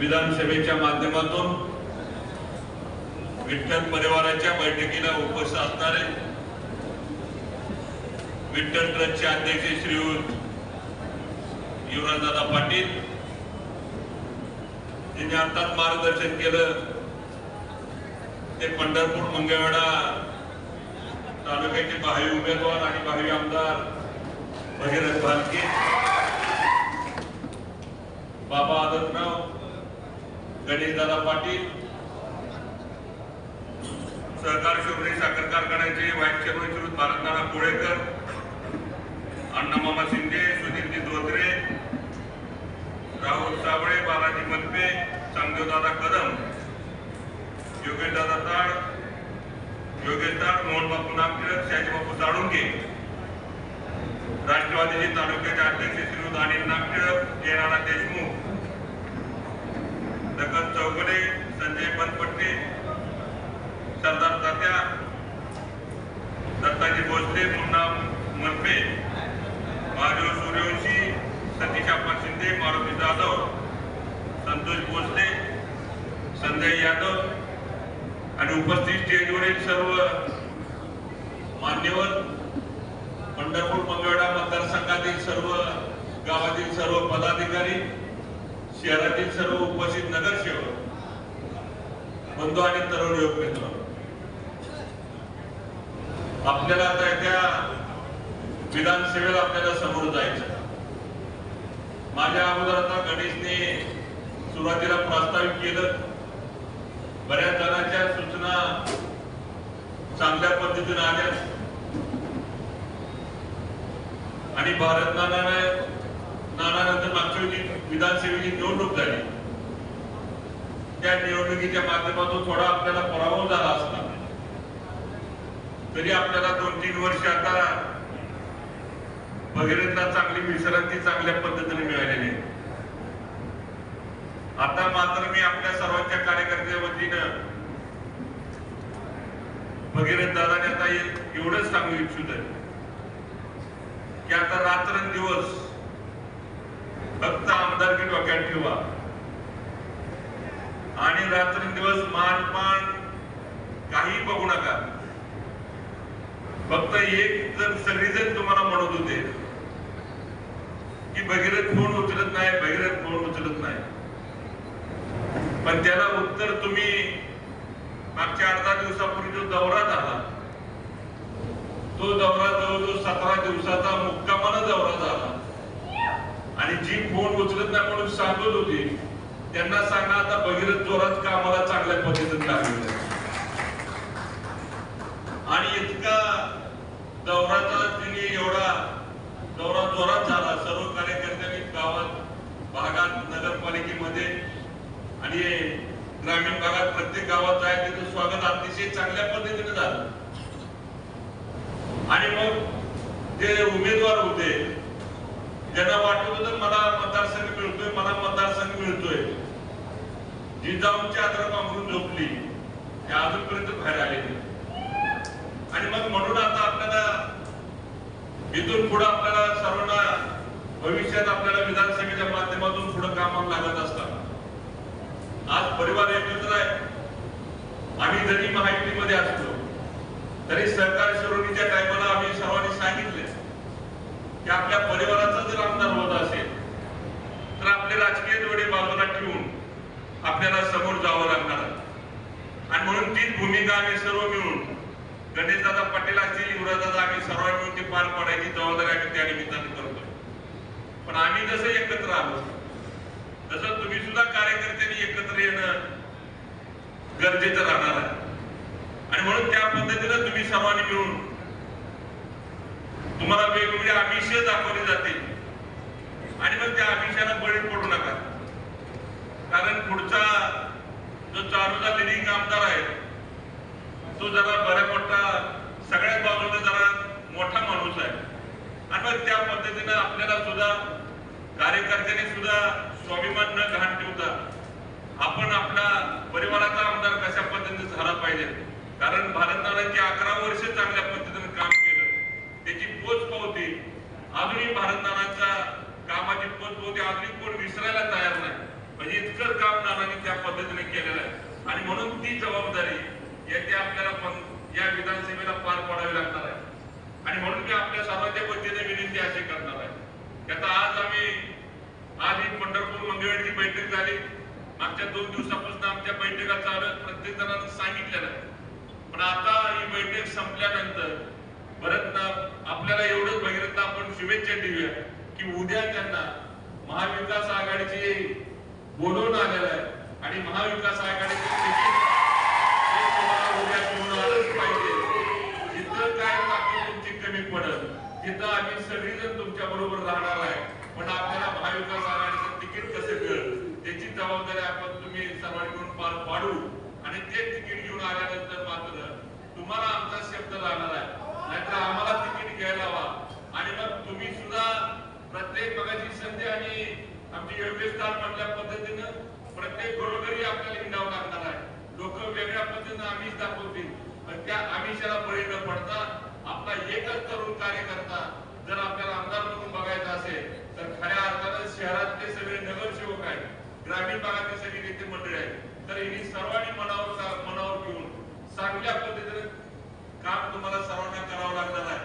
विधानसभेच्या माध्यमातून विठ्ठल परिवाराच्या बैठकीला उपस्थित असणारे विठ्ठल ट्रस्टचे अध्यक्ष श्रीयुत युवराजदादा पाटील यांनी आताच मार्गदर्शन केलं ते पंढरपूर मंगळवेढा तालुक्याचे भावी उमेदवार आणि भावी आमदार भगीरथ भालके, बाबा आदतराव, गणेशदादा पाटील, सहकार शिवरी साखर कारखान्याचे व्हाईस चेअरमन श्रीयुत भारतनाना कोळेकर, अण्णामामा शिंदे, सुधीरजी धोत्रे, राहुल साबळे, बालाजी मलपे, चांगदेवदादा कदम, योगेशदादा ताड, मोहन बापू नागटिळक, शाजीबापू साळुंके, राष्ट्रवादीचे तालुक्याचे अध्यक्ष श्रीयुत अनिल नागटिळक, जयनाना देशमुख, दगन चौगुले, संजय बनपट्टे, सरदार तात्या, दत्ताजी भोसले, मुन्ना मनपे, महादेव सूर्यवंशी, सतीश अप्पा शिंदे, मारुती जाधव, संतोष भोसले, संजय यादव आणि उपस्थित स्टेजवरील सर्व मान्यवर, पंढरपूर मंगळवेढा मतदारसंघातील सर्व गावातील सर्व पदाधिकारी, शहरातील सर्व उपस्थित नगरसेवक, बंधू आणि तरुण युवक मित्र, आपल्याला आता त्या विधानसभेला आपल्याला समोर जायचं. माझ्या अगोदर आता गणेशने सुरुवातीला प्रस्तावित केलं. बऱ्याच जणांच्या सूचना चांगल्या पद्धतीने आल्या आणि भारत नानानंतर मागच्या विधानसभेची निवडणूक झाली. त्या निवडणुकीच्या माध्यमातून थोडा आपल्याला पराभव झाला असता तरी आपल्याला 2-3 वर्ष आता भगीरथला चांगली विश्रांती चांगल्या पद्धतीने मिळालेली आहे. आता मात्र मी आपल्या सर्वांच्या कार्यकर्त्यांच्या वतीनं भगीरथ दादाने आता एवढंच सांगू इच्छित आहे की आता रात्रंदिवस फक्त आमदारकी डोक्यात ठेवा आणि रात्रंदिवस मानपान काही बघू नका. फक्त एक जर सगळेजण तुम्हाला म्हणत होते की भगीरथ फोन उचलत नाही, पण त्याला उत्तर तुम्ही मागच्या 8-10 दिवसापूर्वी जो दौरा झाला तो दौरा जवळजवळ 17 दिवसाचा मुक्कामानं दौरा झाला आणि जी फोन उचलत नाही म्हणून सांगत होती त्यांना सांगा आता भगीरथ जोरात कामाला चांगल्या पद्धतीने लागले आणि इतका दौराचा तिने एवढा दौरा जोरात झाला. सर्व कार्यकर्त्यांनी गावात भागात नगरपालिकेमध्ये आणि ग्रामीण भागात प्रत्येक गावात जायचं तिथं स्वागत अतिशय चांगल्या पद्धतीने झालं आणि मग जे उमेदवार होते ज्यांना वाटत होतं मला मतदारसंघ मिळतोय, जिजाऊंची आदर पांघरून झोपली हे अजूनपर्यंत बाहेर आलेली आणि मग म्हणून आता आपल्याला इथून पुढे आपल्याला सर्वांना भविष्यात आपल्याला विधानसभेच्या माध्यमातून पुढे कामाला लागत असतात. आज परिवार एकत्र आहे. आम्ही जरी महायुतीमध्ये असतो तरी सहकार शिरोडीच्या टायमाला आम्ही सर्वांनी सांगितले की आपल्या परिवाराचा जर आमदार होत असेल तर आपले राजकीय जोडे बाजूला ठेवून आपल्याला समोर जावं लागणार आणि म्हणून तीच भूमिका आम्ही सर्व मिळून गणेशदादा पाटील असतील, युवराजदादा, आम्ही सर्वांनी मिळून ती पार पाडायची जबाबदारी आम्ही त्या निमित्ताने करतो. पण आम्ही जसं एकत्र आलो तसं तुम्ही सुद्धा कार्यकर्त्यांनी एकत्र येणं गरजेचं राहणार आहे आणि म्हणून त्या पद्धतीने तुम्ही सर्वांनी मिळून तुम्हाला वेगवेगळे आमिष दाखवले जातील आणि मग त्या आमिषाला बळी पडू नका. कारण पुढचा जो चालूचा लिडिंग आमदार आहे तो जरा बऱ्या मोठा सगळ्याच बाजूने जरा मोठा माणूस आहे आणि मग त्या पद्धतीने आपल्याला सुद्धा कार्यकर्त्यांनी सुद्धा स्वाभिमान न घाण ठेवता आपण आपल्या परिवाराचा आमदार कशा पद्धतीने झाला पाहिजे. कारण भारतनानांची 11 वर्ष चांगल्या पद्धतीने काम केलं, त्याची पोच पावती अजूनही भारतनानांच्या कामाची पोच पावती अजूनही कोण विसरायला तयार नाही. म्हणजे इतकं काम नाना जबाबदारी येथे आपल्याला पण या विधानसभेला पार पाडावी लागणार आहे. आणि म्हणून मी आपल्या सर्वांच्या वतीने विनंती अशी करणार आहे की आता आज ही पंढरपूर मंगळवेढची बैठक झाली. मागच्या 2 दिवसापासून आमच्या बैठका चालू आहेत, प्रत्येक जणांना सांगितलेलं आहे. पण आता ही बैठक संपल्यानंतर परत आपल्याला एवढंच भगीरथ आपण शुभेच्छा देऊया की उद्या त्यांना महाविकास आघाडीची बोलवून आलेलं आहे आणि महाविकास आघाडीचे तिकीट उद्या घेऊन आलंच पाहिजे. जिथं काय ताकद तुमची कमी पडत तिथं आम्ही सगळीजण तुमच्या बरोबर राहणार आहे. पण आपल्याला महाविकास आघाडीचं तिकीट कसं मिळेल त्याची जबाबदारी आपण तुम्ही सर्वांकडून पार पाडू आणि ते तिकीट घेऊन आल्यानंतर मात्र तुम्हाला आमचा शब्द राहणार आहे. नाहीतर आम्हाला तिकीट घ्यायला हवा आणि मग तुम्ही सुद्धा प्रत्येक भागाची संधी आणि आमची योग्यस्थान म्हणल्या पद्धतीनं प्रत्येक घरोघरी आपल्याला हिंडावं लागणार आहे. लोक वेगळ्या पद्धतीनं आमिष दाखवतील पण त्या आमिषाला बळी न पडता आपला एकच तरुण कार्यकर्ता जर आपल्याला आमदार म्हणून बघायचा असेल तर खऱ्या अर्थानं शहरातले सगळे नगरसेवक आहेत, ग्रामीण भागातले सगळे नेते मंडळी आहेत, तर ही सर्वांनी मनावर घेऊन चांगल्या पद्धतीने काम तुम्हाला सर्वांना करावं लागणार आहे.